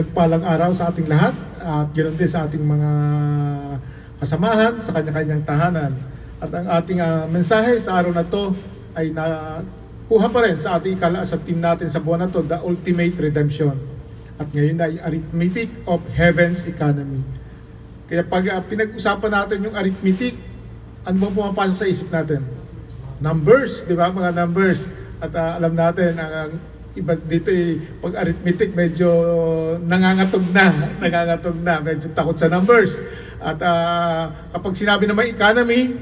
pinagpalang araw sa ating lahat at ganoon din sa ating mga kasamahan sa kanya-kanyang tahanan. At ang ating mensahe sa araw na to ay nakuha pa rin sa ating sa team natin sa buwan na to, The Ultimate Redemption. At ngayon ay Arithmetic of Heaven's Economy. Kaya pag pinag-usapan natin yung arithmetic, ano bang pumapasok sa isip natin? Numbers, di ba? Mga numbers. At alam natin, ang iba dito pag arithmetic medyo nangangatog na, medyo takot sa numbers. At kapag sinabi naman economy,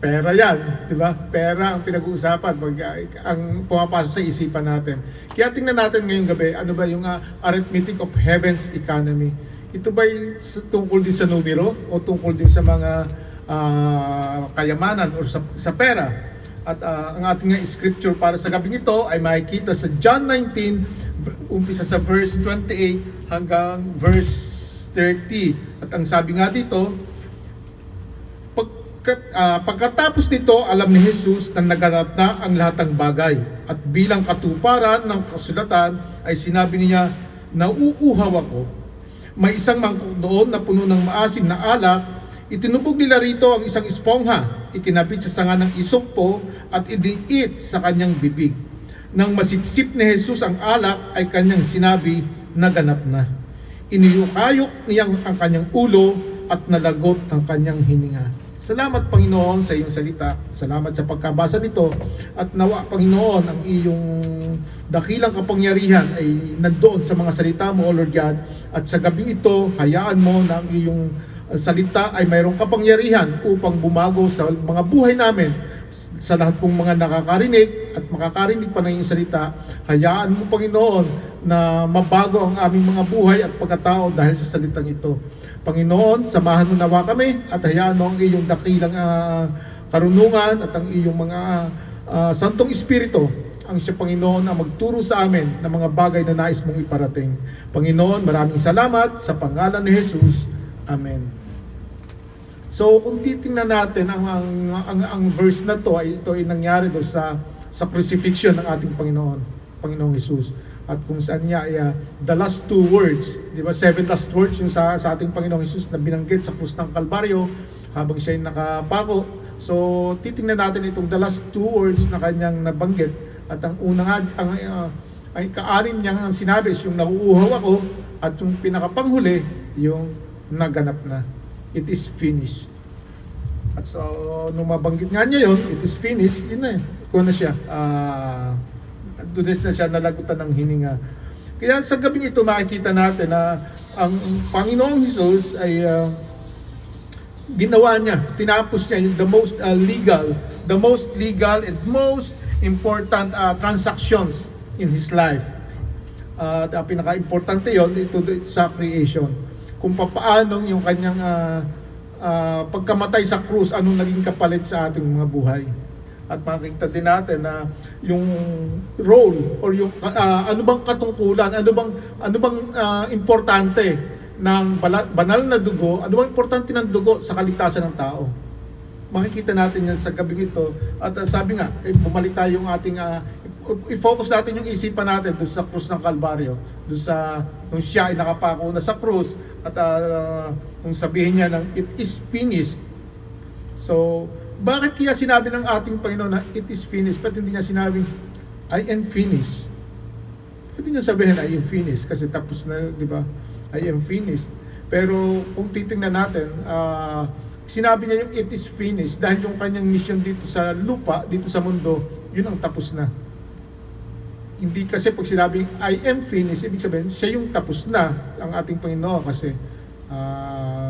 pera yan, di ba? Pera ang pinag-uusapan pag ang pumapasok sa isipan natin. Kaya tingnan natin ngayong gabi, ano ba yung arithmetic of heaven's economy? Ito ba tungkol din sa numero o tungkol din sa mga kayamanan o sa pera? At ang ating scripture para sa gabing ito ay makikita sa John 19, umpisa sa verse 28 hanggang verse 30. At ang sabi nga dito, pagkatapos nito, alam ni Jesus na naganap na ang lahat ng bagay. At bilang katuparan ng kasulatan ay sinabi niya, nauuhaw ako. May isang mangkok doon na puno ng maasim na alak. Itinubog nila rito ang isang espongha, ikinapit sa sanga ng isokpo at idiniit sa kanyang bibig. Nang masipsip ni Jesus ang alak ay kanyang sinabi, naganap na. Iniyukayok niyang ang kanyang ulo at nalagot ang kanyang hininga. Salamat Panginoon sa iyong salita. Salamat sa pagkabasa nito. At nawa Panginoon ang iyong dakilang kapangyarihan ay nandoon sa mga salita mo, O Lord God. At sa gabi ito, hayaan mo na ang iyong salita ay mayroong kapangyarihan upang bumago sa mga buhay namin. Sa lahat pong mga nakakarinig at makakarinig pa ng iyong salita, hayaan mo Panginoon na mabago ang aming mga buhay at pagkatao dahil sa salitang ito. Panginoon, samahan mo nawa kami at hayaan mo ang iyong dakilang karunungan at ang iyong mga Santong Espiritu ang siya Panginoon ang magturo sa amin ng mga bagay na nais mong iparating. Panginoon, maraming salamat sa pangalan ni Jesus. Amen. So kung titingnan natin ang verse na to ay ito ay nangyari do sa crucifixion ng ating Panginoong Hesus. At kung saan niya ay the last two words, di ba? 7 last words yung sa ating Panginoong Hesus na binanggit sa krus ng Kalbaryo habang siya ay nakapako. So titingnan natin itong the last two words na kanyang nabanggit. At ang unang ay kaanim niya ang sinabi yung nauuhaw ako, at yung pinakapanghuli yung naganap na. It is finished. At so, nung mabanggit nga niya yun, it is finished, yun na kung na siya, doon na siya nalagutan ng hininga. Kaya sa gabing ito makikita natin na ang Panginoong Hesus ay ginawa niya, tinapos niya yung the most legal and most important transactions in His life. At pinaka-importante yon ito sa creation. Kung papaano yung kanyang pagkamatay sa krus, anong naging kapalit sa ating mga buhay. At makikita din natin na yung role or yung ano bang katungkulan, ano bang importante ng banal na dugo, ano bang importante ng dugo sa kaligtasan ng tao. Makikita natin yan sa gabing ito. At sabi nga, bumalik tayo yung ating i-focus natin yung isipan natin doon sa krus ng Kalbaryo, doon sa nung siya ay nakapako na sa krus at nung sabihin niya ng it is finished. So, bakit kaya sinabi ng ating Panginoon na it is finished? Ba't hindi niya sinabing I am finished? Ba't niya sabihin I am finished? Kasi tapos na, di ba? I am finished. Pero kung titingnan natin, sinabi niya yung it is finished dahil yung kanyang mission dito sa lupa, dito sa mundo, yun ang tapos na. Hindi kasi pag sinabing I am finished, ibig sabihin siya yung tapos na ang ating Panginoon kasi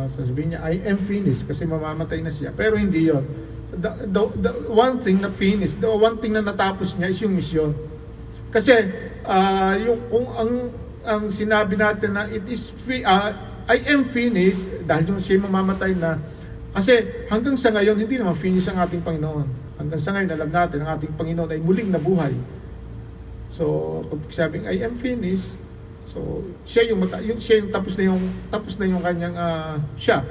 sasabihin niya I am finished kasi mamamatay na siya. Pero hindi yon. The one thing na finished, the one thing na natapos niya is yung mission. Kasi yung kung ang sinabi natin na it is I am finished dahil yung siya mamamatay na, kasi hanggang sa ngayon hindi naman finish ang ating Panginoon. Hanggang sa ngayon alam natin ang ating Panginoon ay muling nabuhay. So, kung sabing I am finished, so siya yung tapos na yung kanyang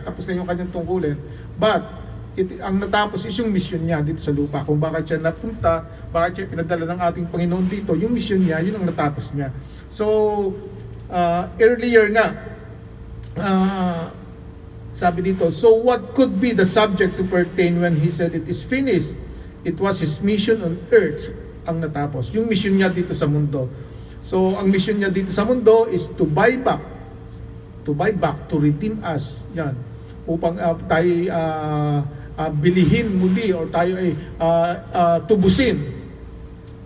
tapos na yung kanyang tungkulin. But ang natapos is yung mission niya dito sa lupa. Kung bakit siya napunta, bakit siya pinadala ng ating Panginoon dito, yung mission niya, yun ang natapos niya. So, earlier nga, sabi dito, so what could be the subject to pertain when he said it is finished? It was his mission on earth ang natapos. Yung mission niya dito sa mundo. So, ang mission niya dito sa mundo is to buy back, to redeem us. Yan. Upang tayo bilihin muli or tayo ay tubusin.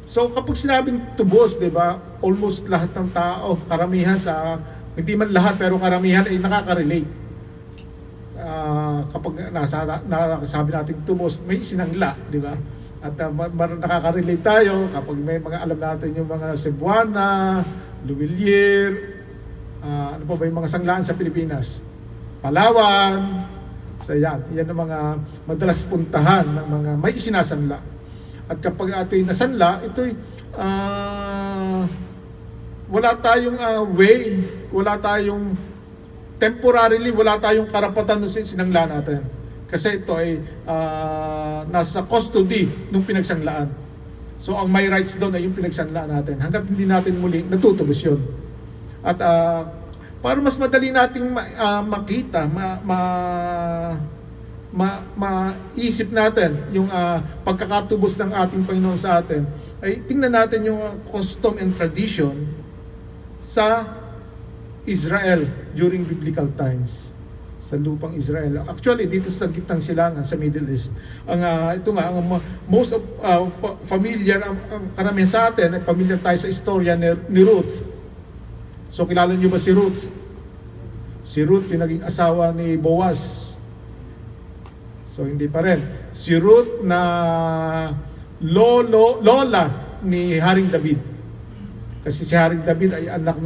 So, kapag sinabing tubos, di ba, almost lahat ng tao, karamihan hindi man lahat, pero karamihan ay nakaka-relate. Kapag nasabi natin tubos, may sinangla, di ba? At nakaka-relate tayo kapag may mga alam natin yung mga Cebuana, Luwilier, ano pa ba yung mga sanglaan sa Pilipinas? Palawan. So yan ang mga madalas puntahan ng mga may isinasanla. At kapag ito'y nasanla, ito'y wala tayong way, wala tayong temporarily, wala tayong karapatan doon sinangla natin. Kasi ito ay nasa custody nung pinagsanglaan. So ang may rights doon ay yung pinagsanlaan natin. Hanggat hindi natin muli natutubos yun. At para mas madali nating makita, maisip natin yung pagkakatubos ng ating Panginoon sa atin, ay tingnan natin yung custom and tradition sa Israel during biblical times, sa lupang Israel. Actually, dito sa gitnang silangan sa Middle East, ito nga, most of familiar, ang karamihan sa atin, ay familiar tayo sa istorya ni Ruth. So, kilala niyo ba si Ruth? Si Ruth, yung naging asawa ni Boaz. So, hindi pa rin. Si Ruth na lola ni Haring David. Kasi si Haring David ay anak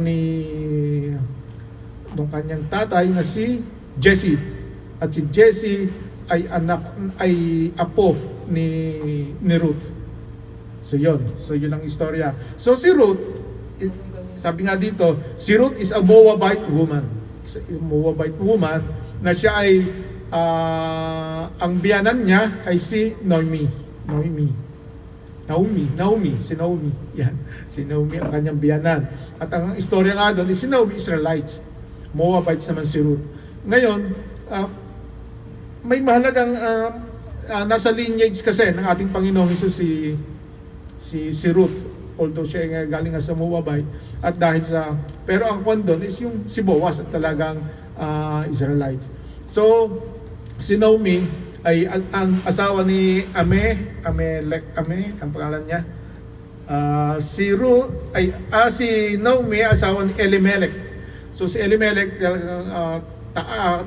nung kanyang tatay na si Jesse. At si Jesse ay apo ni Ruth. So yun ang istorya. So si Ruth, sabi nga dito, si Ruth is a Moabite woman. Moabite woman na siya ay ang biyanan niya ay si Naomi. Yan. Si Naomi ang kanyang biyanan. At ang istorya nga doon is si Naomi Israelites. Moabites naman si Ruth. Ngayon, may mahalagang nasa lineage kasi ng ating Panginoong Hesus si Ruth. Although siya ay galing sa Moabite. At dahil pero ang kwan doon is yung si Boaz at talagang Israelites. So, si Naomi ay ang asawa ni Amelech, ang pangalan niya. Si Ruth si Naomi asawa ni Elimelech. So si Elimelech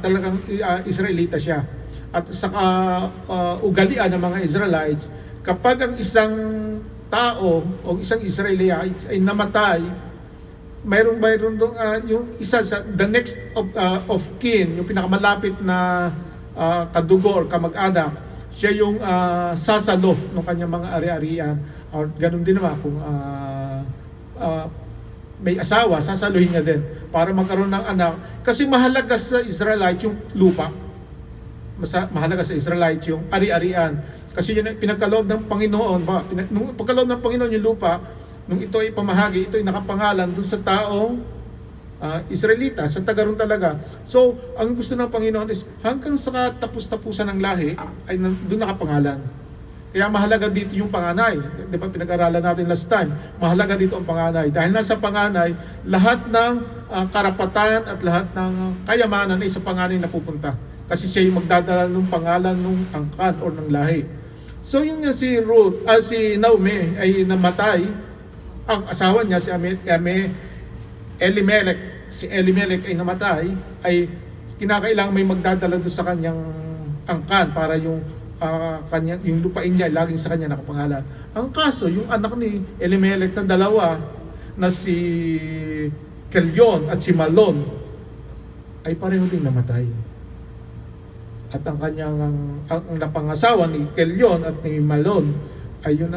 talagang Israelita siya. At sa ugalian ng mga Israelites, kapag ang isang tao o isang Israelite ay namatay, mayroon doon yung isa sa the next of kin, yung pinakamalapit na kadugo or kamag-anak, siya yung sasalo ng kanyang mga ari-arian. Or ganun din naman kung may asawa, sasaluhin niya din para magkaroon ng anak. Kasi mahalaga sa Israelite yung lupa. Mahalaga sa Israelite yung ari-arian. Kasi yun ang pinagkaloob ng Panginoon. Nung pagkaloob ng Panginoon yung lupa, nung ito ay pamahagi, ito ay nakapangalan dun sa taong Israelita, sa taga ron talaga. So, ang gusto ng Panginoon is hanggang sa katapus-tapusan ng lahi ay doon nakapangalan. Kaya mahalaga dito yung panganay. Di ba pinag-aralan natin last time? Mahalaga dito ang panganay. Dahil nasa panganay, lahat ng karapatan at lahat ng kayamanan ay sa panganay na pupunta. Kasi siya yung magdadala ng pangalan ng angkan o ng lahi. So yung si Naomi ay namatay. Ang asawa niya si Elimelech. Si Elimelech ay namatay, ay kinakailangan may magdadala doon sa kanyang angkan para yung yung lupain niya laging sa kanya nakapangalan. Ang kaso, yung anak ni Elimelech na dalawa na si Kelyon at si Malon ay pareho din namatay. At ang kanyang ang napangasawa ni Kelyon at ni Malon ay yun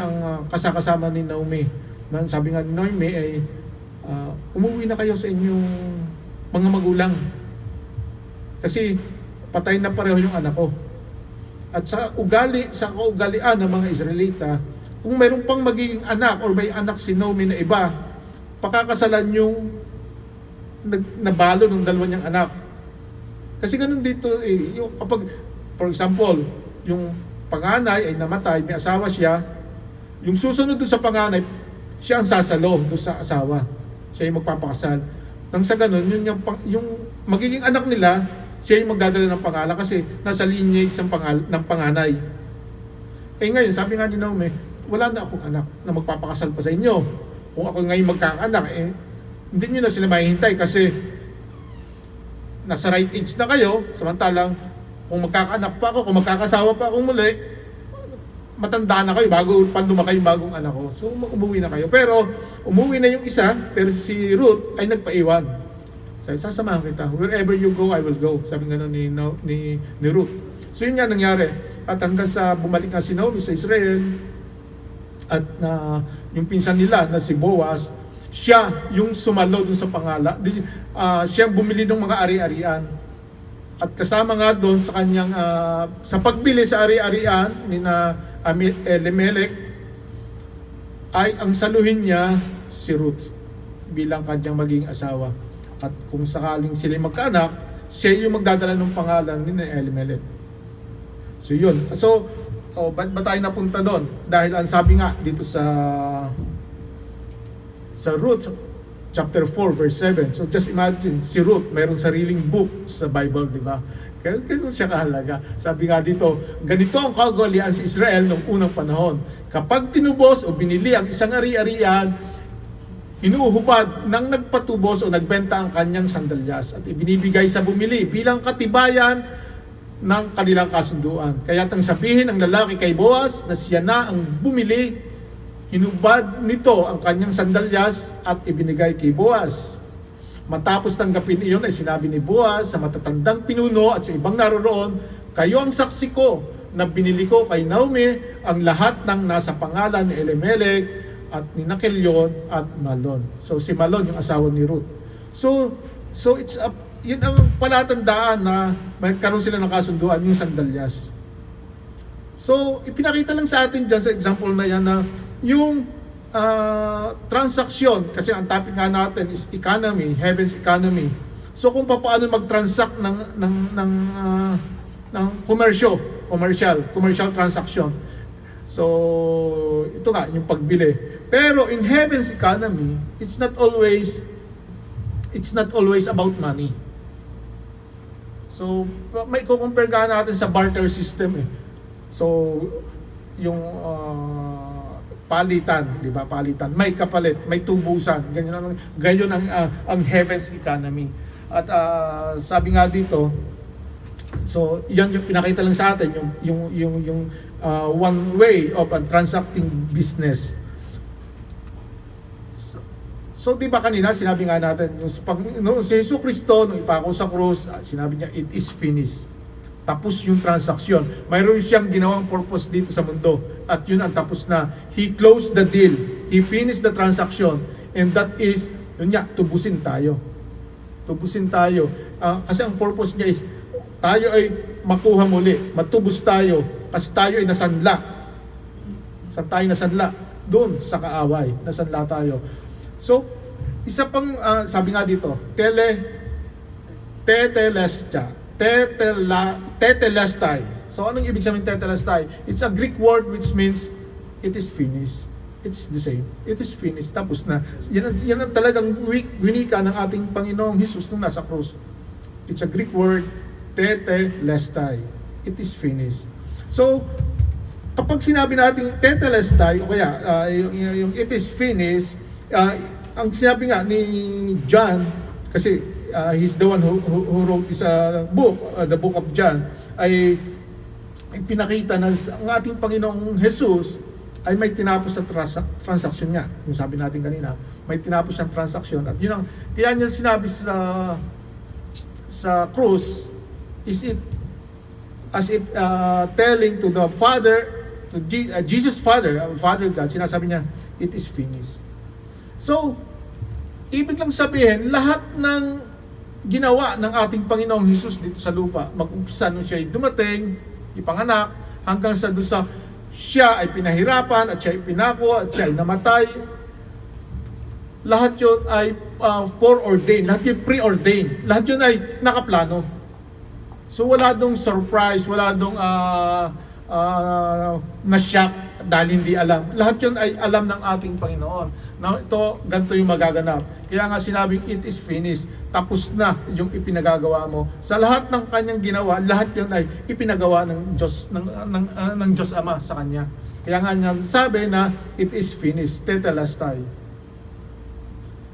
ang kasakasama ni Naomi. Sabi nga ni Naomi ay umuwi na kayo sa inyong mga magulang. Kasi patay na pareho yung anak ko. At sa kaugalian ng mga Israelita, kung mayroon pang magiging anak or may anak si Naomi na iba, pakakasalan yung nabalo ng dalawa niyang anak. Kasi ganun dito yung kapag, for example, yung panganay ay namatay, may asawa siya, yung susunod doon sa panganay, siya ang sasalo doon sa asawa. Siya yung magpapakasal. Nang sa ganun, yung magiging anak nila, siya yung magdadala ng pangalan kasi nasa lineage ng panganay. Ngayon, sabi nga ni Naomi, wala na akong anak na magpapakasal pa sa inyo. Kung ako ngayon magkakaanak, hindi nyo na sila mahihintay kasi nasa right age na kayo, samantalang kung magkakaanak pa ako, kung magkakasawa pa ako muli, matanda na kayo bago lumaki yung bagong anak ko. So umuwi na kayo. Pero umuwi na yung isa, pero si Ruth ay nagpaiwan. Sabi, sasamahan kita. Wherever you go, I will go. Sabi nga ni Ruth. So yun nga nangyari. At hanggang sa bumalik nga si Naomi sa Israel, at yung pinsan nila na si Boaz, siya yung sumalo dun sa siya yung bumili ng mga ari-arian. At kasama nga doon sa kanyang sa pagbili sa ari-arian ni Elimelech ay ang saluhin niya si Ruth bilang kanyang maging asawa. At kung sakaling sila magkaanak, siya yung magdadala ng pangalan ni Elimelech. So yun. So ba't ba tayo napunta doon? Dahil ang sabi nga dito sa Ruth chapter 4 verse 7. So just imagine, si Ruth mayroong sariling book sa Bible, di ba? Kaya siya kahalaga. Sabi nga dito, ganito ang kaugalian sa Israel noong unang panahon. Kapag tinubos o binili ang isang ari-arian, hinuhubad ng nagpatubos o nagbenta ang kanyang sandalyas at ibinibigay sa bumili bilang katibayan ng kanilang kasunduan. Kaya tang sabihin ng lalaki kay Boaz na siya na ang bumili, hinubad nito ang kanyang sandalyas at ibinigay kay Boaz. Matapos tanggapin iyon ay sinabi ni Boaz sa matatandang pinuno at sa ibang naroroon, kayo ang saksi ko na binili ko kay Naomi ang lahat ng nasa pangalan ni Elimelech at ni Nakilyon at Malon. So si Malon yung asawa ni Ruth. So yun ang palatandaan na magkaroon sila ng kasunduan, yung sandalyas. So ipinakita lang sa atin dyan sa example na yan na yung transaksyon, kasi ang topic nga natin is economy, heaven's economy. So kung paano mag-transact ng commercial transaction. So ito nga yung pagbili. Pero in heaven's economy, it's not always about money. So may ko-compare nga natin sa barter system eh. So yung palitan, di ba? Palitan, may kapalit, may tubusan. Ganyan ang heaven's economy. At sabi nga dito, so yan yung pinakita lang sa atin yung one way of transacting business. So di ba kanina sinabi nga natin yung si Jesucristo nung ipako sa krus, sinabi niya it is finished. Tapos yung transaksyon. Mayroon siyang ginawang purpose dito sa mundo. At yun ang tapos na. He closed the deal. He finished the transaction. And that is, yun nga, tubusin tayo. Tubusin tayo. Kasi ang purpose niya is, tayo ay makuha muli. Matubos tayo. Kasi tayo ay nasanla. Saan tayo nasanla? Doon, sa kaaway. Nasanla tayo. So, isa pang, sabi nga dito, tetelestai. So anong ibig sabihin tetelestai? It's a Greek word which means it is finished. It's the same. It is finished. Tapos na. Yan ang talagang winika ng ating Panginoong Hesus nung nasa krus. It's a Greek word, tetelestai. It is finished. So kapag sinabi natin tetelestai o kaya yung it is finished, ang sinabi nga ni John, kasi he's the one who wrote this book, the book of John, ay pinakita na ang ating Panginoong Jesus ay may tinapos sa transaksyon niya. Yung sabi natin kanina, may tinapos siyang transaksyon. At yun ang, kaya niya sinabi sa cross, is it as if telling to the Father, to Jesus Father God, sinasabi niya, it is finished. So, ibig lang sabihin, lahat ng ginawa ng ating Panginoong Hesus dito sa lupa, mag-umpisa nung siya ay dumating, ipanganak, hanggang sa doon sa siya ay pinahirapan, at siya ay pinako, at siya ay namatay. lahat yun ay foreordained, lahat yun preordained, lahat yun ay nakaplano. So wala dong surprise, wala dong na-shock dahil hindi alam. Lahat yun ay alam ng ating Panginoon. Na ito, ganito yung magaganap. Kaya nga sinabing, it is finished. Tapos na yung ipinagagawa mo. Sa lahat ng kanyang ginawa, lahat yun ay ipinagawa ng Diyos, ng Diyos Ama sa kanya. Kaya nga niya sabi na, it is finished. Tetelestai.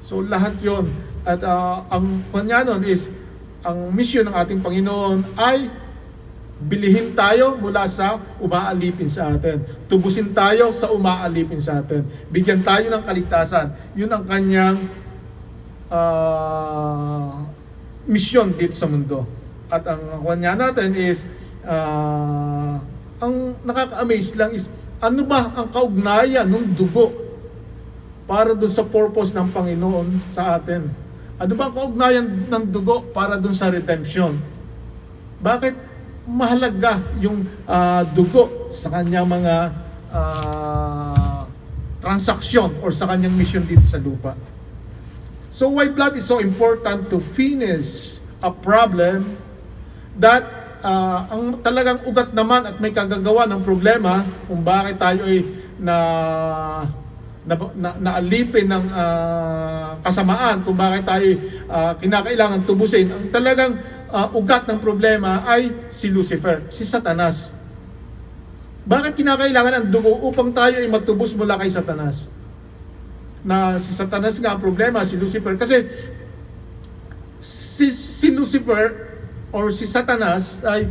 So lahat yun. At ang kanya nun is, ang mission ng ating Panginoon ay bilihin tayo mula sa umaalipin sa atin. Tubusin tayo sa umaalipin sa atin. Bigyan tayo ng kaligtasan. Yun ang kanyang mission dito sa mundo. At ang kanya natin is, ang nakaka-amaze lang is, ano ba ang kaugnayan ng dugo para doon sa purpose ng Panginoon sa atin? Ano ba ang kaugnayan ng dugo para doon sa redemption? Bakit mahalaga yung dugo sa kanyang mga transaksyon or sa kanyang mission dito sa lupa? So why blood is so important to finish a problem that ang talagang ugat naman at may kagagawa ng problema kung bakit tayo ay naalipin ng kasamaan, kung bakit tayo kinakailangan tubusin. Ang talagang ugat ng problema ay si Lucifer, si Satanas. Bakit kinakailangan ang dugo upang tayo ay matubos mula kay Satanas? Na si Satanas nga ang problema, si Lucifer. Kasi si Lucifer or si Satanas ay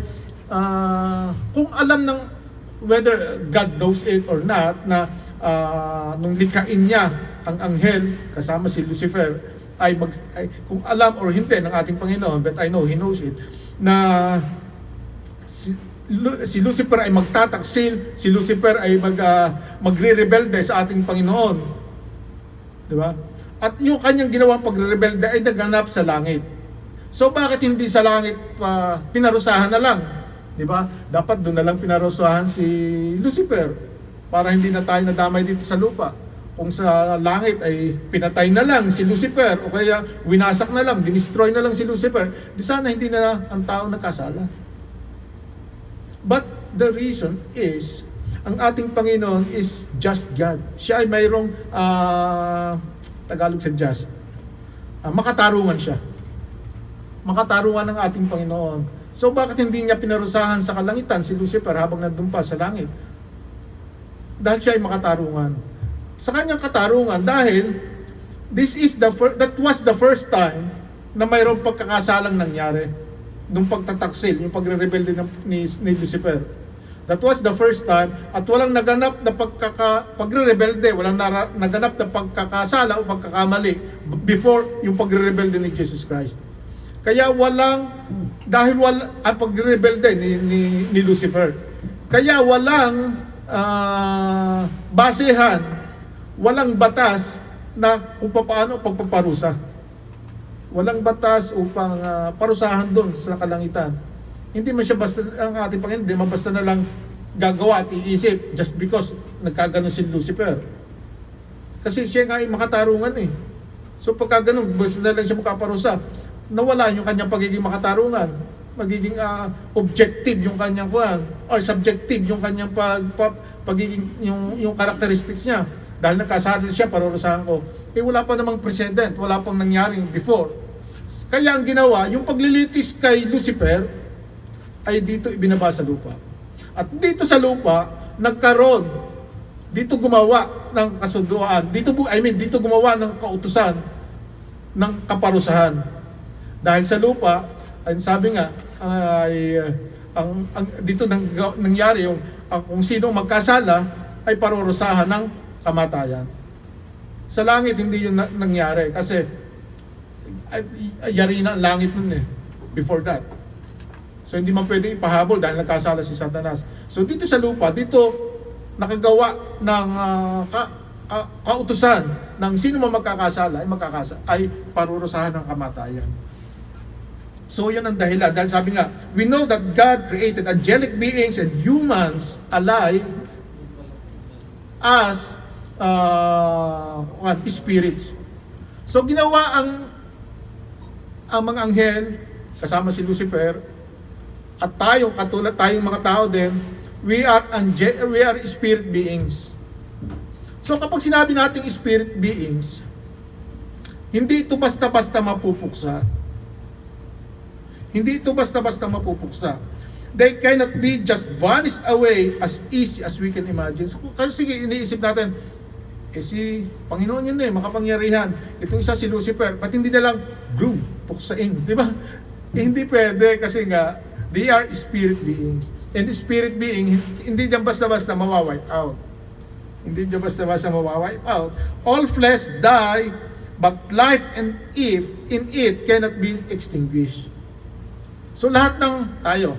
kung alam ng whether God knows it or not, na nung likhain niya ang anghel kasama si Lucifer, ay kung alam or hindi ng ating Panginoon, but I know He knows it, na si Lucifer ay magtataksil, si Lucifer ay magre-rebelde sa ating Panginoon. Di ba? At yung kanyang ginawang pagre-rebelde ay naganap sa langit. So bakit hindi sa langit pinarusahan na lang? Di ba? Dapat doon na lang pinarusahan si Lucifer para hindi na tayo nadamay dito sa lupa. Kung sa langit ay pinatay na lang si Lucifer o kaya winasak na lang, dinestroy na lang si Lucifer, di sana hindi na ang tao nagkasala. But the reason is, ang ating Panginoon is just God. Siya ay mayroong, Tagalog sa just, makatarungan siya. Makatarungan ng ating Panginoon. So bakit hindi niya pinarusahan sa kalangitan si Lucifer habang nandun pa sa langit? Dahil siya ay makatarungan. Sa kanyang katarungan, dahil that was the first time na mayroong pagkakasalang nangyari nung pagtataksil, yung pagre-rebelde ni Lucifer. That was the first time, at walang naganap na pagre-rebelde, walang naganap na pagkakasala o pagkakamali before yung pagre-rebelde ni Jesus Christ. Kaya dahil ang pagre-rebelde ni Lucifer, kaya walang basehan, walang batas na kung paano pagpaparusa. Walang batas upang parusahan doon sa kalangitan. Hindi man siya basta, ang ating Panginoon, hindi man basta na lang gagawa at iisip just because nagkaganon si Lucifer. Kasi siya nga ay makatarungan eh. So pagka ganun, basta na lang siya makaparusa, nawala yung kanyang pagiging makatarungan. Magiging objective yung kanyang kuhan, or subjective yung kanyang pagiging yung characteristics niya. Dahil nagkasala siya, parurusahan ko. Wala pa namang precedent, wala pang nangyaring before. Kaya ang ginawa, yung paglilitis kay Lucifer, ay dito ibinaba sa lupa. At dito sa lupa, nagkaroon, dito gumawa ng kasunduan, dito gumawa ng kautusan, ng kaparusahan. Dahil sa lupa, ay sabi nga, dito nangyari yung kung sino magkasala, ay parurusahan ng kamatayan. Sa langit hindi yun nangyari kasi yari na ang langit nun before that. So hindi man pwede ipahabol dahil nagkasala si Satanas. So dito sa lupa, dito nakagawa ng kautusan ng sino man magkakasala ay parurusahan ng kamatayan. So yan ang dahilan. Dahil sabi nga, we know that God created angelic beings and humans alike as spirits. So ginawa ang mga anghel, kasama si Lucifer, at tayo, katulad tayong mga tao din, we are spirit beings. So kapag sinabi nating spirit beings, hindi ito basta-basta mapupuksa. Hindi ito basta-basta mapupuksa. They cannot be just vanished away as easy as we can imagine. So, kasi sige, iniisip natin, si Panginoon yun makapangyarihan. Itong isa si Lucifer, ba't hindi na lang, boom, puksain, di ba? Hindi pwede kasi nga, they are spirit beings. And the spirit being, hindi dyan basta-basta mawawipe out. Hindi dyan basta-basta mawawipe out. All flesh die, but life and in it cannot be extinguished. So lahat ng tayo,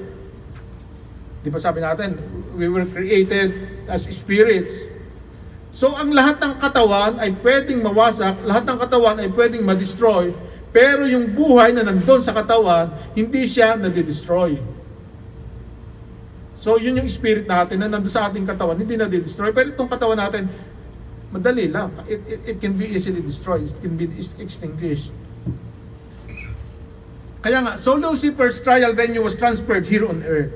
di ba sabi natin, we were created as spirits. So ang lahat ng katawan ay pwedeng mawasak, lahat ng katawan ay pwedeng ma-destroy, pero yung buhay na nandun sa katawan, hindi siya nadi-destroy. So yun yung spirit natin na nandun sa ating katawan, hindi nadi-destroy. Pero itong katawan natin, madali lang. It can be easily destroyed, it can be extinguished. Kaya nga, so Lucifer's trial venue was transferred here on earth.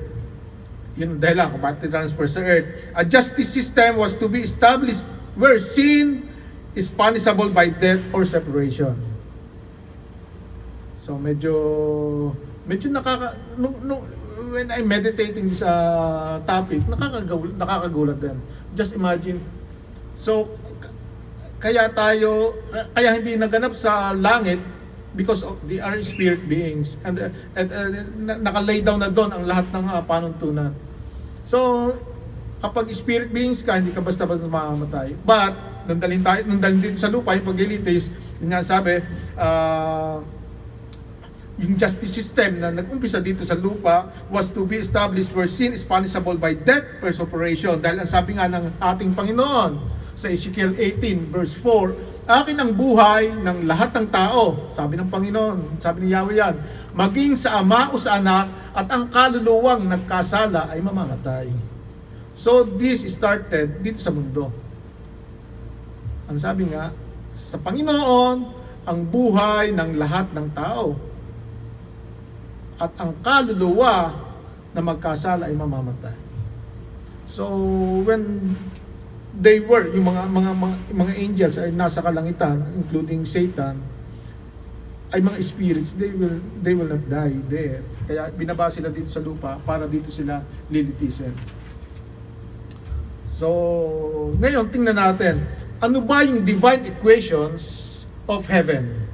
Yun dahil lang, kung bakit transfer sa earth. A justice system was to be established where sin is punishable by death or separation. So medyo when I'm meditating this topic, nakakagulat din. Just imagine. So kaya hindi naganap sa langit because of they are spirit beings and nakalay down na doon ang lahat ng panuntunan. So kapag spirit beings ka, hindi ka basta-basta mamamatay. But nung dalhin dito sa lupa, yung paglilitis, yun nga sabi, yung justice system na nag-umpisa dito sa lupa was to be established where sin is punishable by death or separation. Dahil ang sabi nga ng ating Panginoon sa Ezekiel 18 verse 4, akin ang buhay ng lahat ng tao, sabi ng Panginoon, sabi ni Yahweh yan, maging sa ama o sa anak, at ang kaluluwang nagkasala ay mamamatay. So this started dito sa mundo. Ang sabi nga, sa Panginoon, ang buhay ng lahat ng tao, at ang kaluluwa na magkasala ay mamamatay. So when they were, yung mga angels ay nasa kalangitan, including Satan, ay mga spirits, they will not die there. Kaya binaba sila dito sa lupa para dito sila lilitisin. So ngayon tingnan natin, ano ba yung divine equations of heaven?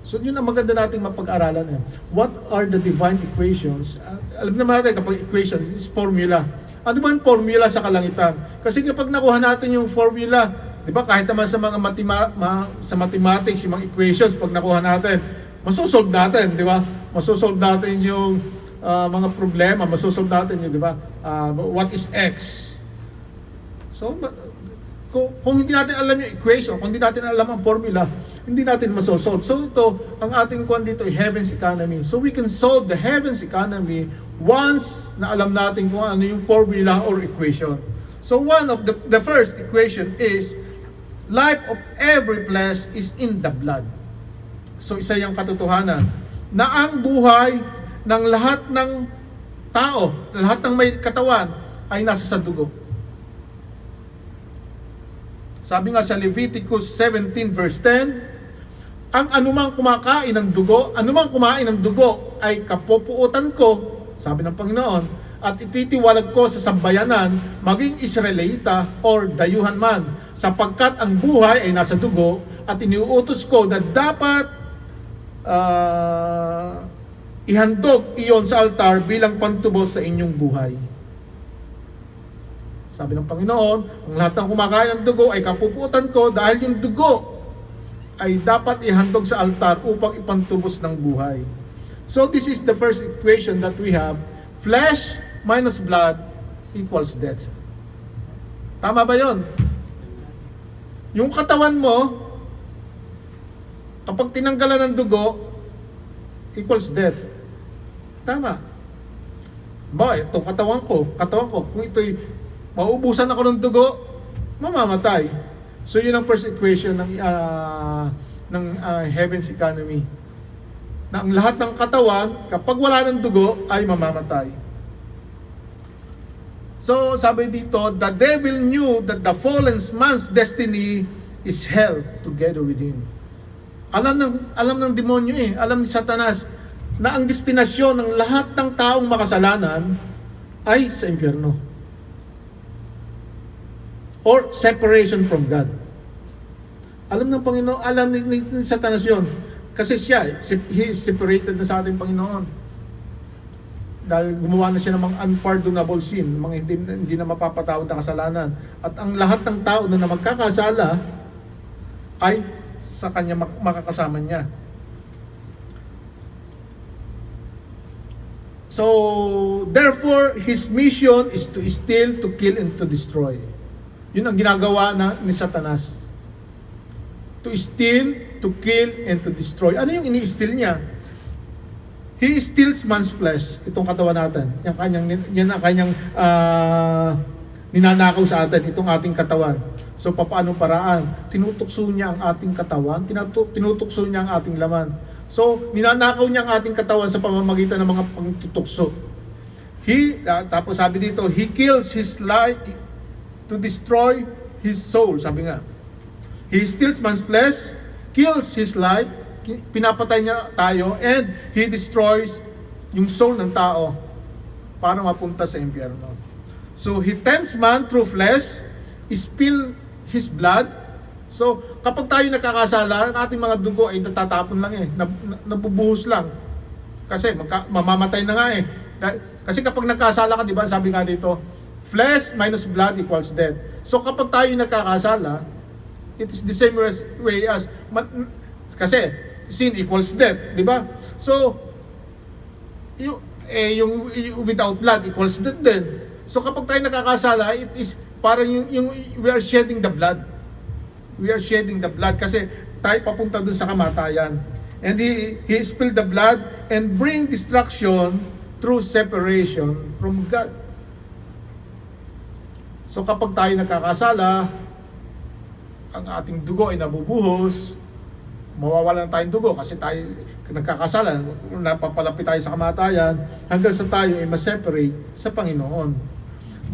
So yun ang maganda nating mapag-aralan. What are the divine equations? Alam naman natin kapag equation, is formula. Ano ba yung formula sa kalangitan? Kasi kapag nakuha natin yung formula, di ba, kahit naman sa mga mathematics, yung mga equations, pag nakuha natin, masosolve natin, di ba? Masosolve natin yung mga problema, masosolve natin yung, di ba, what is X? So, kung hindi natin alam yung equation, kung hindi natin alam ang formula, hindi natin masosolve. So ito, ang ating kwan dito ay heaven's economy. So we can solve the heaven's economy once na alam natin kung ano yung formula or equation. So one of the first equation is, life of every flesh is in the blood. So isa yung katotohanan na ang buhay ng lahat ng tao, lahat ng may katawan ay nasa sa dugo. Sabi nga sa Leviticus 17 verse 10, ang anumang kumakain ng dugo, anumang kumain ng dugo ay kapupuutan ko, sabi ng Panginoon, at ititiwalag ko sa sambayanan, maging Israelita or dayuhan man, sapagkat ang buhay ay nasa dugo, at iniuutos ko na dapat ihandog iyon sa altar bilang pantubos sa inyong buhay. Sabi ng Panginoon, ang lahat ng kumakain ng dugo ay kapupuutan ko dahil yung dugo ay dapat ihandog sa altar upang ipantubos ng buhay. So this is the first equation that we have. Flesh minus blood equals death. Tama ba yon? Yung katawan mo, kapag tinanggalan ng dugo, equals death. Tama. Ba, itong katawan ko, kung ito'y mauubusan ako ng dugo, mamamatay. So yun ang first equation ng heaven's economy. Na ang lahat ng katawan, kapag wala ng dugo, ay mamamatay. So sabi dito, the devil knew that the fallen man's destiny is hell together with him. Alam ng demonyo alam ni Satanas na ang destinasyon ng lahat ng taong makasalanan ay sa impyerno. Or separation from God. Alam ng Panginoon, alam ni Satanas yun. Kasi he is separated na sa ating Panginoon. Dahil gumawa na siya ng mga unpardonable sin, mga hindi na mapapatawad na kasalanan. At ang lahat ng tao na magkakasala ay sa kanya makakasama niya. So, therefore, his mission is to steal, to kill, and to destroy. Yun ang ginagawa ni Satanas. To steal, to kill, and to destroy. Ano yung ini-steal niya? He steals man's flesh. Itong katawan natin. Yan ang kanyang ninanakaw sa atin. Itong ating katawan. So, paano paraan? Tinutukso niya ang ating katawan. Tinutukso niya ang ating laman. So, ninanakaw niya ang ating katawan sa pamamagitan ng mga pagtutukso. Tapos sabi dito, he kills his life to destroy his soul. Sabi nga, he steals man's flesh, kills his life, pinapatay niya tayo, and he destroys yung soul ng tao para mapunta sa impyerno. So, he tempts man through flesh, spill his blood. So, kapag tayo nakakasala, ang ating mga dugo ay natatapon lang nabubuhos lang. Kasi mamamatay na nga Kasi kapag nagkasala ka, di ba, sabi nga dito, flesh minus blood equals death. So, kapag tayo nakakasala, it is the same way as, kasi sin equals death, di ba? So, yung without blood equals death din. So, kapag tayo nakakasala, it is parang we are shedding the blood. We are shedding the blood kasi tayo papunta dun sa kamatayan. And he spilled the blood and bring destruction through separation from God. So kapag tayo nagkakasala, ang ating dugo ay nabubuhos, mawawalan tayong dugo kasi tayo nagkakasala, napapalapit tayo sa kamatayan, hanggang sa tayo ay ma-separate sa Panginoon.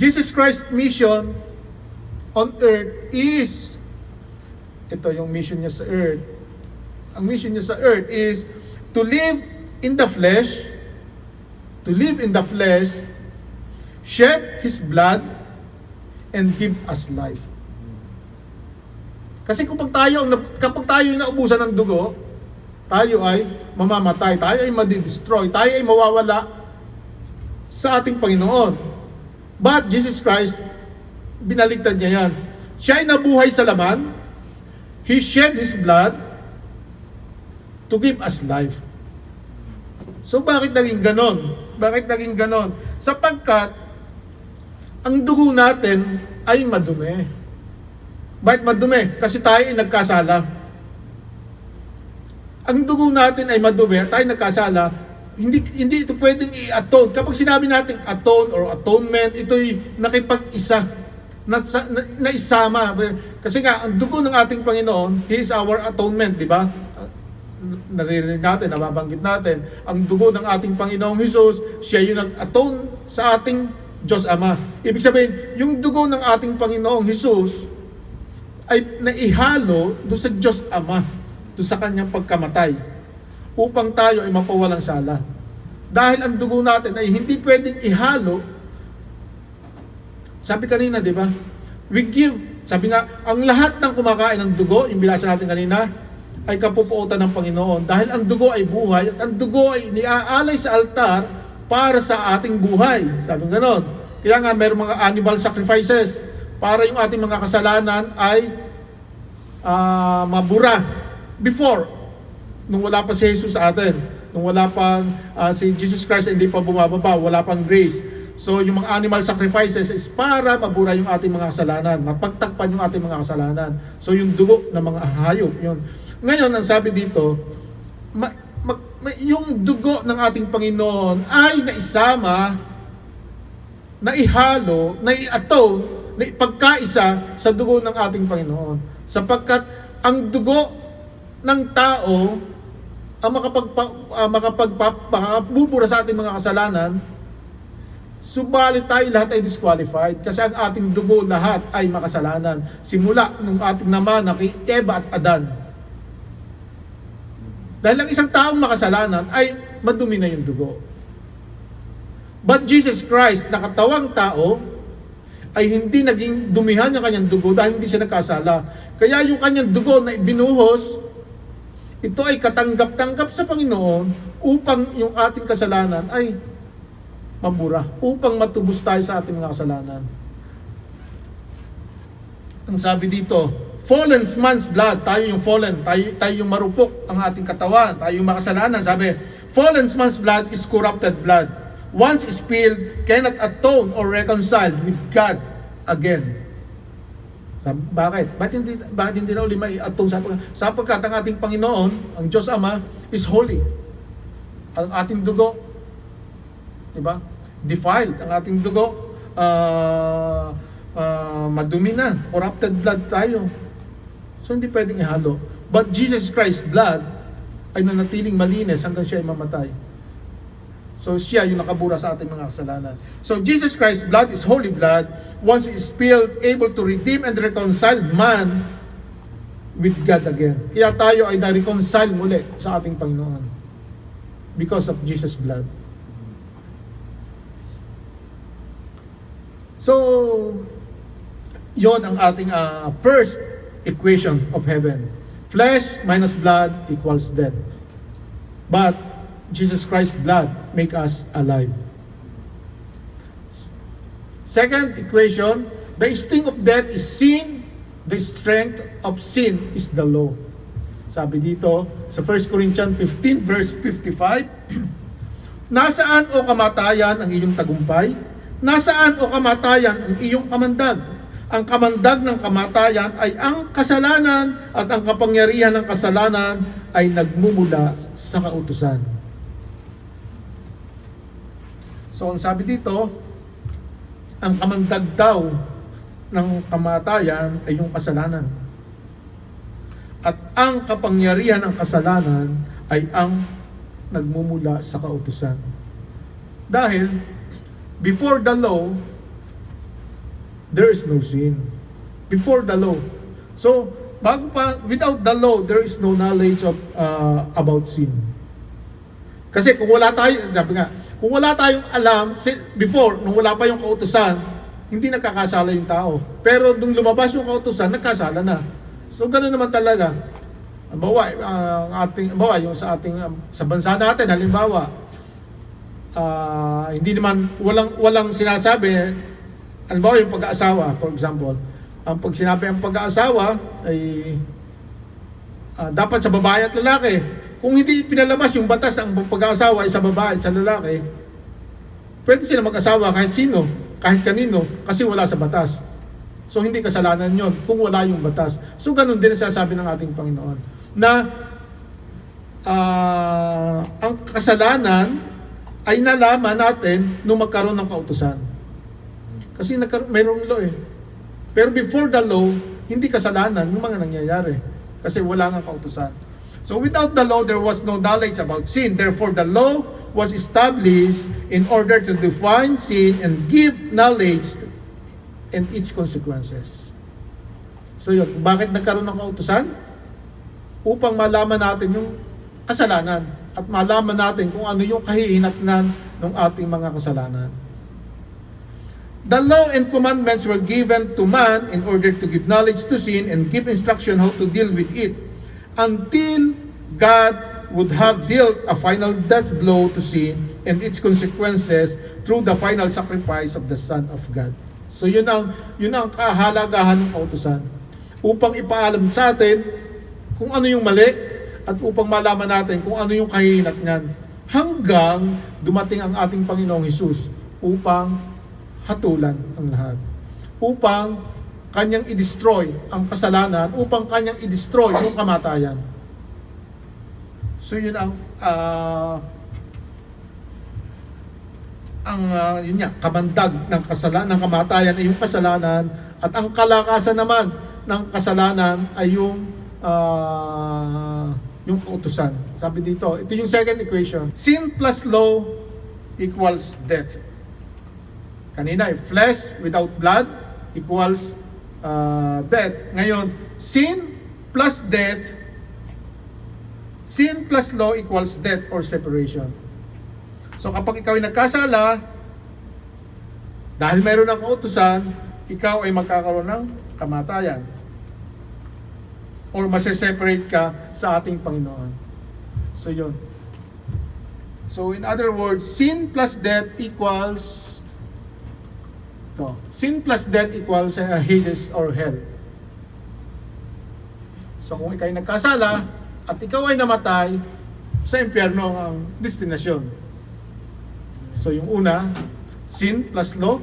Jesus Christ's mission on earth is, ito yung mission niya sa earth. Ang mission niya sa earth is to live in the flesh, shed His blood, and give us life. Kasi kapag tayo naubusan ng dugo, tayo ay mamamatay, tayo ay madi-destroy, tayo ay mawawala sa ating Panginoon. But Jesus Christ, binaligtad niya yan. Siya ay nabuhay sa laman, He shed His blood to give us life. So bakit naging ganon? Sapagkat ang dugo natin ay madumi. Bakit madumi? Kasi tayo ay nagkasala. Ang dugo natin ay madumi, tayo nagkasala, hindi ito pwedeng i-atone. Kapag sinabi natin atone or atonement, ito'y nakipag-isa. Naisama. Kasi nga, ang dugo ng ating Panginoon, He is our atonement, di ba? Naririnig natin, nababanggit natin, ang dugo ng ating Panginoong Hesus, siya yung nag-atone sa ating Diyos Ama. Ibig sabihin, yung dugo ng ating Panginoong Hesus ay naihalo doon sa Diyos Ama, doon sa kanyang pagkamatay, upang tayo ay mapawalang sala. Dahil ang dugo natin ay hindi pwedeng ihalo. Sabi kanina, di ba? Sabi nga, ang lahat ng kumakain ng dugo, yung binasa natin kanina, ay kapupuotan ng Panginoon. Dahil ang dugo ay buhay, at ang dugo ay niaalay sa altar para sa ating buhay. Sabi nga ganon. Kaya nga, mayroong mga animal sacrifices para yung ating mga kasalanan ay mabura. Before, nung wala pa si Jesus sa atin, nung wala pang si Jesus Christ hindi pa bumababa, wala pang grace. So yung mga animal sacrifices is para mabura yung ating mga kasalanan, mapagtakpan yung ating mga kasalanan. So yung dugo ng mga hayop, yun. Ngayon, ang sabi dito, yung dugo ng ating Panginoon ay naisama, naihalo, nai-atone na ipagkaisa sa dugo ng ating Panginoon. Sapagkat ang dugo ng tao ang makapagpabubura sa ating mga kasalanan, subalit tayo lahat ay disqualified kasi ang ating dugo lahat ay makasalanan. Simula nung ating naman na kay Eva at Adan. Dahil ang isang taong makasalanan ay madumi na yung dugo. But Jesus Christ, na katawang tao, ay hindi naging dumihan yung kanyang dugo dahil hindi siya nagkasala. Kaya yung kanyang dugo na ibinuhos, ito ay katanggap-tanggap sa Panginoon upang yung ating kasalanan ay mabura, upang matubos tayo sa ating mga kasalanan. Ang sabi dito, fallen man's blood, tayo yung fallen, tayo yung marupok ang ating katawan, tayo yung makasalanan. Sabi, fallen man's blood is corrupted blood. Once spilled, cannot atone or reconcile with God again. Sabi, bakit? Bakit hindi na uli mai-atone? Sapagkat ang ating Panginoon, ang Diyos Ama, is holy. Ang ating dugo, diba? Defiled. Ang ating dugo, madumi na. Corrupted blood tayo. So hindi pwedeng ihalo. But Jesus Christ's blood ay nanatiling malinis hanggang siya ay mamatay. So siya yung nakabura sa ating mga kasalanan. So Jesus Christ's blood is holy blood, once is spilled, able to redeem and reconcile man with God again. Kaya tayo ay na-reconcile muli sa ating Panginoon because of Jesus' blood. So, yon ang ating first equation of heaven. Flesh minus blood equals death. But Jesus Christ's blood make us alive. Second equation, the sting of death is sin, the strength of sin is the law. Sabi dito sa 1 Corinthians 15 verse 55, nasaan o kamatayan ang iyong tagumpay? Nasaan o kamatayan ang iyong kamandag? Ang kamandag ng kamatayan ay ang kasalanan at ang kapangyarihan ng kasalanan ay nagmumula sa kautusan. So, ang sabi dito, ang kamandag daw ng kamatayan ay yung kasalanan. At ang kapangyarihan ng kasalanan ay ang nagmumula sa kautusan. Dahil, before the law, there is no sin. Before the law. So, without the law, there is no knowledge of about sin. Kasi kung wala tayo, sabi nga, kung wala tayong alam, before, nung wala pa yung kautusan, hindi nagkakasala yung tao. Pero nung lumabas yung kautusan, nagkasala na. So, ganoon naman talaga. Halimbawa, yung sa bansa natin, halimbawa, hindi naman, walang sinasabi, halimbawa yung pag-aasawa, for example, pag sinabi ang pag-aasawa, ay dapat sa babae at lalaki. Kung hindi pinalabas yung batas ang pag-aasawa ay sa babae at sa lalaki, pwede sila mag-asawa kahit sino, kahit kanino, kasi wala sa batas. So hindi kasalanan yon kung wala yung batas. So ganun din ang sasabi ng ating Panginoon, na ang kasalanan ay nalaman natin nung magkaroon ng kautusan. Kasi mayroong law eh. Pero before the law, hindi kasalanan yung mga nangyayari. Kasi wala nga kautusan. So without the law, there was no knowledge about sin. Therefore, the law was established in order to define sin and give knowledge and its consequences. So yun, bakit nagkaroon ng kautusan? Upang malaman natin yung kasalanan at malaman natin kung ano yung kahihinatnan ng ating mga kasalanan. The law and commandments were given to man in order to give knowledge to sin and give instruction how to deal with it, until God would have dealt a final death blow to sin and its consequences through the final sacrifice of the Son of God. So yun ang kahalagahan ng kautusan. Upang ipaalam sa atin kung ano yung mali at upang malaman natin kung ano yung kahihinatnan hanggang dumating ang ating Panginoong Hesus upang hatulan ang lahat. Upang kanyang i-destroy ang kasalanan, upang kanyang i-destroy yung kamatayan. So yun ang yun nga, kamandag ng kasalanan, ng kamatayan ay yung kasalanan, at ang kalakasan naman ng kasalanan ay yung kautusan. Sabi dito, ito yung second equation. Sin plus law equals death. Kanina, flesh without blood equals death. Ngayon, sin plus death, sin plus law equals death or separation. So kapag ikaw ay nagkasala, dahil mayroon ng kautusan, ikaw ay magkakaroon ng kamatayan. Or mase-separate ka sa ating Panginoon. So yun. So in other words, sin plus death equals sin plus death equals Hades or hell. So kung ikaw ay nagkasala at ikaw ay namatay, sa impyerno ang destinasyon. So yung una, sin plus law,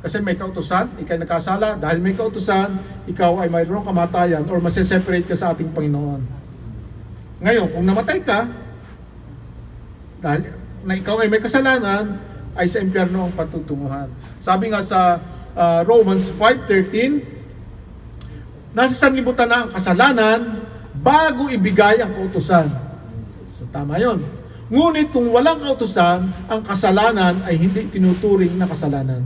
kasi may kautusan, ikaw ay nagkasala, dahil may kautusan, ikaw ay mayroong kamatayan or mase-separate ka sa ating Panginoon. Ngayon, kung namatay ka, dahil na ikaw ay may kasalanan, ay sa impyerno ang patutunguhan. Sabi nga sa Romans 5:13, nasa sanlibutan na ang kasalanan bago ibigay ang kautusan. So tama yon. Ngunit kung walang kautusan, ang kasalanan ay hindi tinuturing na kasalanan.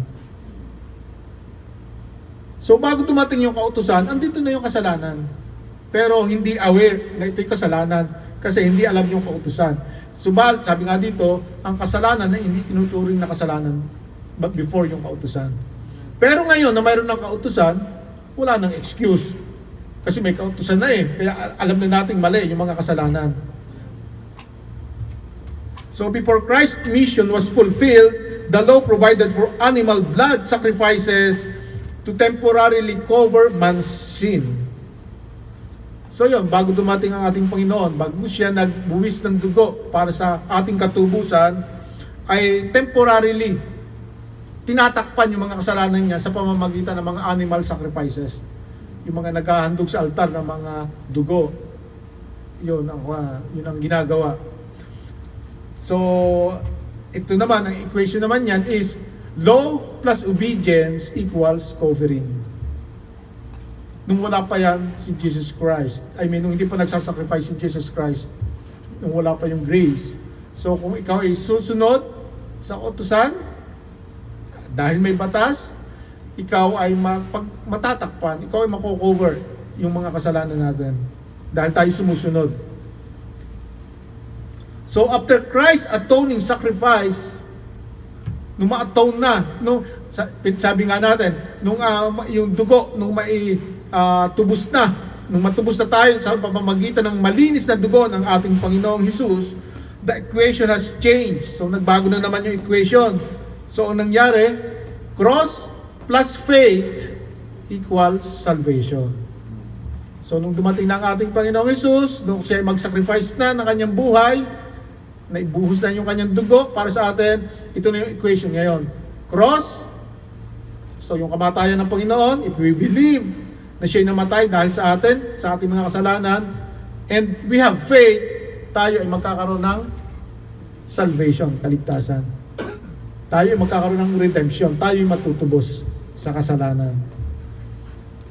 So bago dumating yung kautusan, andito na yung kasalanan. Pero hindi aware na ito'y kasalanan kasi hindi alam yung kautusan. Subalit, sabi nga dito, ang kasalanan ay hindi tinuturing na kasalanan before yung kautusan. Pero ngayon na mayroon ng kautusan, wala nang excuse. Kasi may kautusan na kaya alam na nating mali yung mga kasalanan. So before Christ's mission was fulfilled, the law provided for animal blood sacrifices to temporarily cover man's sin. So yun, bago dumating ang ating Panginoon, bago siya nagbuwis ng dugo para sa ating katubusan, ay temporarily tinatakpan yung mga kasalanan niya sa pamamagitan ng mga animal sacrifices. Yung mga naghahandog sa altar ng mga dugo. Yun ang ginagawa. So, ito naman, ang equation naman yan is law plus obedience equals covering. Nung wala pa yan si Jesus Christ, nung hindi pa nagsasacrifice si Jesus Christ, nung wala pa yung grace. So kung ikaw ay susunod sa utusan, dahil may batas, ikaw ay matatakpan, ikaw ay mako-cover yung mga kasalanan natin. Dahil tayo sumusunod. So after Christ's atoning sacrifice, nung ma-atone na, sabi nga natin, nung yung dugo, nung tubos na, nung matubos na tayo sa pamamagitan ng malinis na dugo ng ating Panginoong Hesus, the equation has changed. So nagbago na naman yung equation. So ang nangyari, cross plus faith equals salvation. So nung dumating na ang ating Panginoong Hesus, nung siya mag-sacrifice na ng kanyang buhay, naibuhos na yung kanyang dugo para sa atin, ito na yung equation ngayon. Cross, so yung kamatayan ng Panginoon, if we believe na siya'y namatay dahil sa atin, sa ating mga kasalanan, and we have faith, tayo ay magkakaroon ng salvation, kaligtasan. Tayo ay magkakaroon ng redemption, tayo ay matutubos sa kasalanan.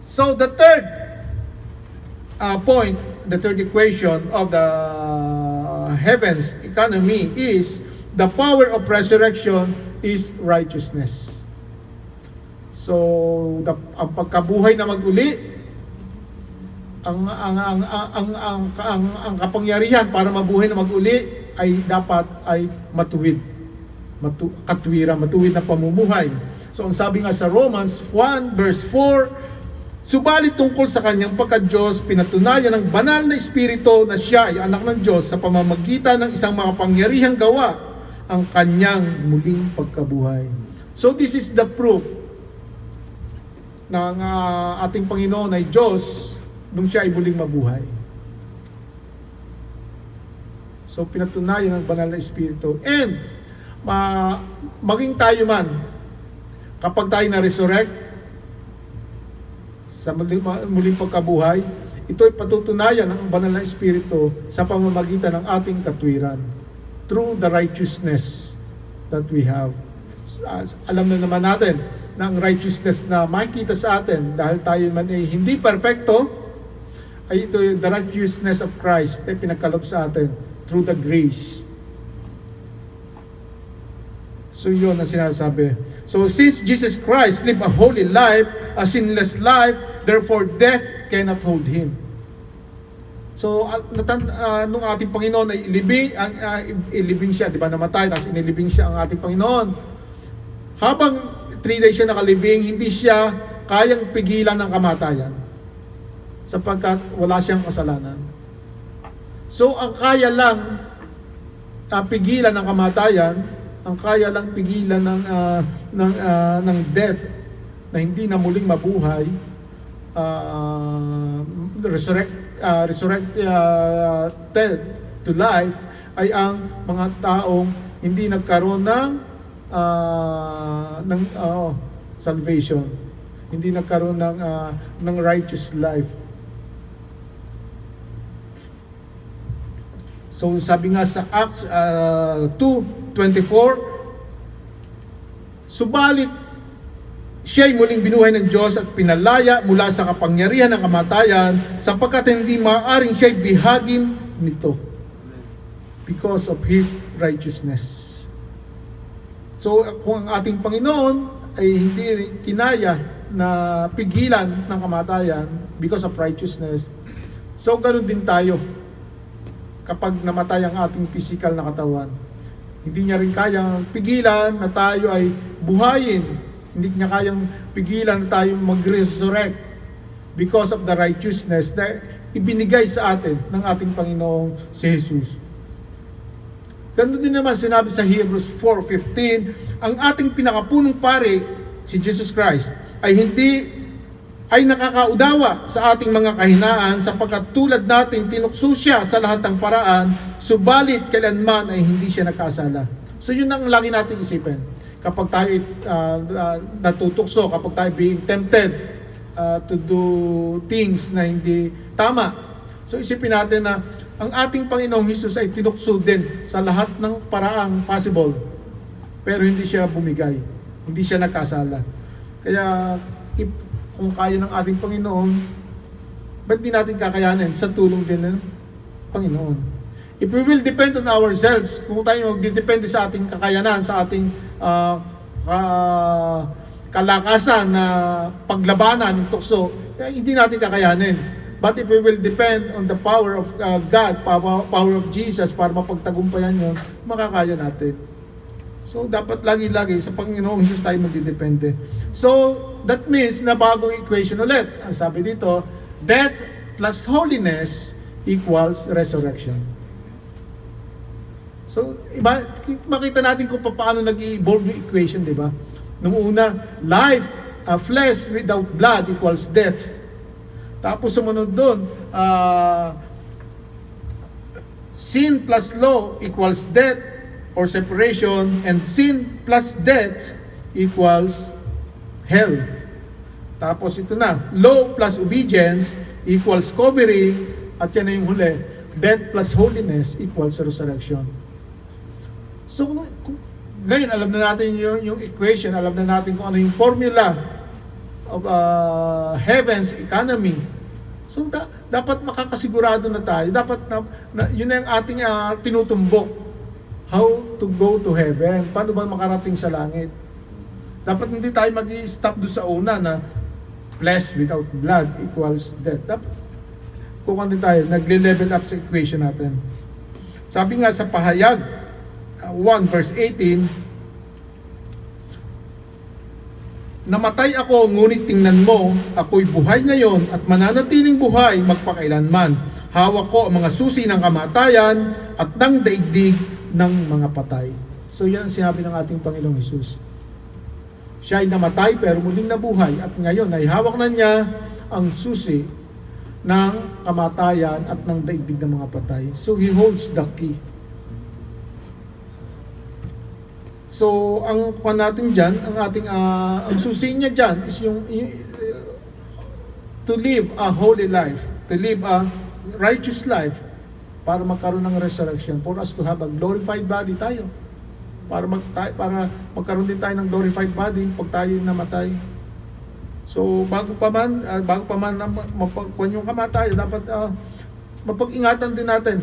So the third point, the third equation of the heavens economy is the power of resurrection is righteousness. So ang pagkabuhay na maguli, ang kapangyarihan para mabuhay na maguli ay dapat ay matuwid. Matuwid na pamumuhay. So ang sabi nga sa Romans 1 verse 4, subalit tungkol sa kanyang pagka-Diyos, pinatunayan ng banal na Espiritu na siya ay anak ng Diyos sa pamamagitan ng isang makapangyarihang gawa, ang kanyang muling pagkabuhay. So this is the proof ng ating Panginoon ay Diyos nung siya ay muling mabuhay. So pinatunayan ng banal na Espiritu. And maging tayo man, kapag tayo na-resurrect, sa muling pagkabuhay, ito ay patutunayan ng banal na Espiritu sa pamamagitan ng ating katwiran through the righteousness that we have. Alam na naman natin na ang righteousness na makikita sa atin dahil tayo man ay hindi perfecto, ay ito yung the righteousness of Christ na pinagkaloob sa atin through the grace. So yun ang sinasabi. So since Jesus Christ lived a holy life, a sinless life, therefore death cannot hold Him. So nung ating Panginoon ay ilibing siya, di ba, namatay, tapos inilibing siya ang ating Panginoon. Habang 3 days siya nakalibing, hindi siya kayang pigilan ng kamatayan sapagkat wala siyang kasalanan. So ang kaya lang pigilan ng kamatayan, ang kaya lang pigilan ng death na hindi na muling mabuhay, resurrected to life, ay ang mga taong hindi nagkaroon ng salvation, hindi nagkaroon ng righteous life. So sabi nga sa Acts 2:24, subalit siya'y muling binuhay ng Diyos at pinalaya mula sa kapangyarihan ng kamatayan sapagkat hindi maaaring siya'y bihagin nito because of His righteousness. So kung ang ating Panginoon ay hindi kinaya na pigilan ng kamatayan because of righteousness, so ganun din tayo. Kapag namatay ang ating physical na katawan, hindi niya rin kayang pigilan na tayo ay buhayin. Hindi niya kayang pigilan na tayo mag-resurrect because of the righteousness na ibinigay sa atin ng ating Panginoong si Jesus. Ganun din naman sinabi sa Hebrews 4:15, ang ating pinakapunong pare, si Jesus Christ, ay nakakaudawa sa ating mga kahinaan sapagkat tulad natin tinukso siya sa lahat ng paraan, subalit kailanman ay hindi siya nagkasala. So yun ang lagi nating isipin. Kapag tayo natutukso, kapag tayo being tempted to do things na hindi tama, so isipin natin na ang ating Panginoong Hesus ay tinukso din sa lahat ng paraang possible, pero hindi siya bumigay, hindi siya nagkasala. Kaya kung kaya ng ating Panginoon, ba't di natin kakayanin sa tulong din ng Panginoon? If we will depend on ourselves, kung tayo magdidepende sa ating kakayanan, sa ating kalakasan na paglabanan ng tukso, hindi natin kakayanin. But if we will depend on the power of God, power of Jesus para mapagtagumpayan yun, makakaya natin. So dapat lagi-lagi sa Panginoong Hesus tayo magdidepende. So that means na bagong equation ulit. Ang sabi dito, death plus holiness equals resurrection. So makita natin kung paano nag-evolve yung equation, di ba? Nung una, life, flesh without blood equals death. Tapos sumunod doon, sin plus law equals death or separation, and sin plus death equals hell. Tapos ito na, law plus obedience equals covering, at yan na yung huli, death plus holiness equals resurrection. So ngayon alam na natin yung equation, alam na natin kung ano yung formula of heaven's economy. So dapat makakasigurado na tayo, dapat yun na yung ating tinutumbok. How to go to heaven? Paano ba makarating sa langit? Dapat hindi tayo mag-i-stop doon sa una na flesh without blood equals death. Dapat kung ano tayo, nagle-level up sa equation natin. Sabi nga sa Pahayag 1 verse 18, namatay ako, ngunit tingnan mo, ako'y buhay ngayon at mananatiling buhay magpakailanman. Hawak ko ang mga susi ng kamatayan at ng daigdig ng mga patay. So yan ang sinabi ng ating Panginoong Hesus. Siya ay namatay pero muling nabuhay at ngayon ay hawak na niya ang susi ng kamatayan at ng daigdig ng mga patay. So He holds the key. So ang kuha natin dyan, ang ating ang susi niya dyan is yung to live a holy life, to live a righteous life para magkaroon ng resurrection, for us to have a glorified body tayo. para magkaroon din tayo ng glorified body pag tayo namatay. So bago pa man na mapagkuhan yung kamatayan, dapat mapag-ingatan din natin.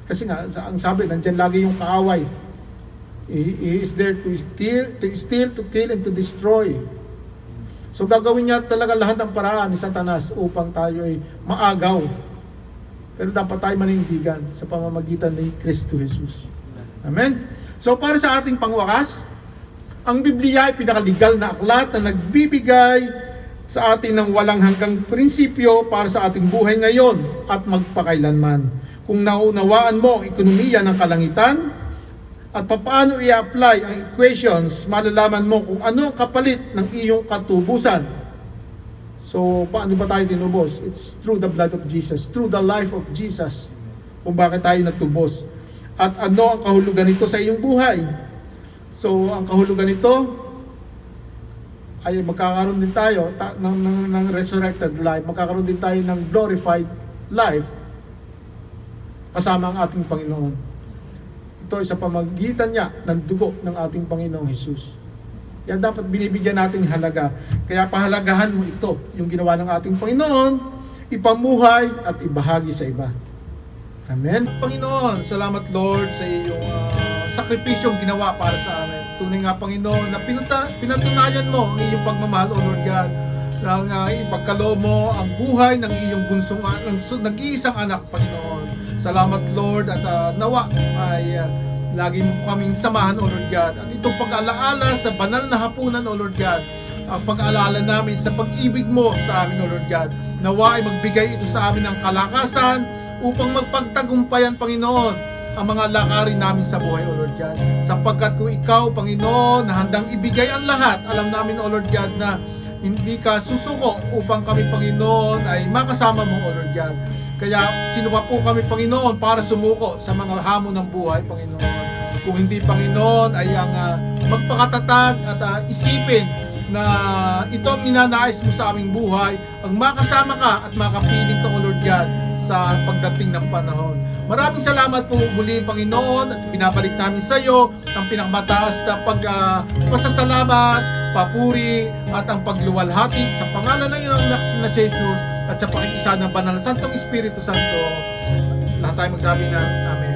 Kasi nga, ang sabi, nandiyan lagi yung kaaway. He is there to steal, to kill, and to destroy. So gagawin niya talaga lahat ng paraan ni Satanas upang tayo ay maagaw. Pero dapat tayo manindigan sa pamamagitan ni Kristo Jesus. Amen? So para sa ating pangwakas, ang Biblia ay pinakaligal na aklat na nagbibigay sa atin ng walang hanggang prinsipyo para sa ating buhay ngayon at magpakailanman. Kung naunawaan mo ang ekonomiya ng kalangitan at paano i-apply ang equations, malalaman mo kung ano ang kapalit ng iyong katubusan. So, paano ba tayo tinubos? It's through the blood of Jesus, through the life of Jesus, kung bakit tayo natubos. At ano ang kahulugan nito sa iyong buhay? So, ang kahulugan nito ay magkakaroon din tayo ng resurrected life, magkakaroon din tayo ng glorified life kasama ang ating Panginoon. Ito ay sa pamagitan niya ng dugo ng ating Panginoong Jesus. Yan dapat binibigyan natin halaga. Kaya pahalagahan mo ito, yung ginawa ng ating Panginoon, ipamuhay at ibahagi sa iba. Amen. Panginoon, salamat Lord sa iyong sakripisyong ginawa para sa amin. Tunay nga Panginoon na pinatunayan mo ang iyong pagmamahal, O Lord God, nang ipagkaloob mo ang buhay ng iyong bunsong nag-iisang anak, Panginoon. Salamat Lord at nawa ay lagi mo kaming samahan, O Lord God. At itong pag-alaala sa banal na hapunan, O Lord God, ang pag-alaala namin sa pag-ibig mo sa amin, O Lord God. Nawa ay magbigay ito sa amin ng kalakasan upang magpagtagumpayan, Panginoon, ang mga lakarin namin sa buhay, O Lord God. Sapagkat kung ikaw, Panginoon, na handang ibigay ang lahat, alam namin, O Lord God, na hindi ka susuko upang kami, Panginoon, ay makasama mo, O Lord God. Kaya sino pa po kami, Panginoon, para sumuko sa mga hamon ng buhay, Panginoon. Kung hindi, Panginoon, ay ang magpakatatag at isipin na ito ang ninanais mo sa aming buhay, ang makasama ka at makapiling ka, O Lord God, sa pagdating ng panahon. Maraming salamat po muli, Panginoon, at pinabalik namin sa iyo ang pinakamataas na pasasalamat, papuri, at ang pagluwalhati sa pangalan ng iyong anak na si Jesus at sa pakikisa ng banal na Santong Espiritu Santo. Lahat tayo magsabi ng Amen.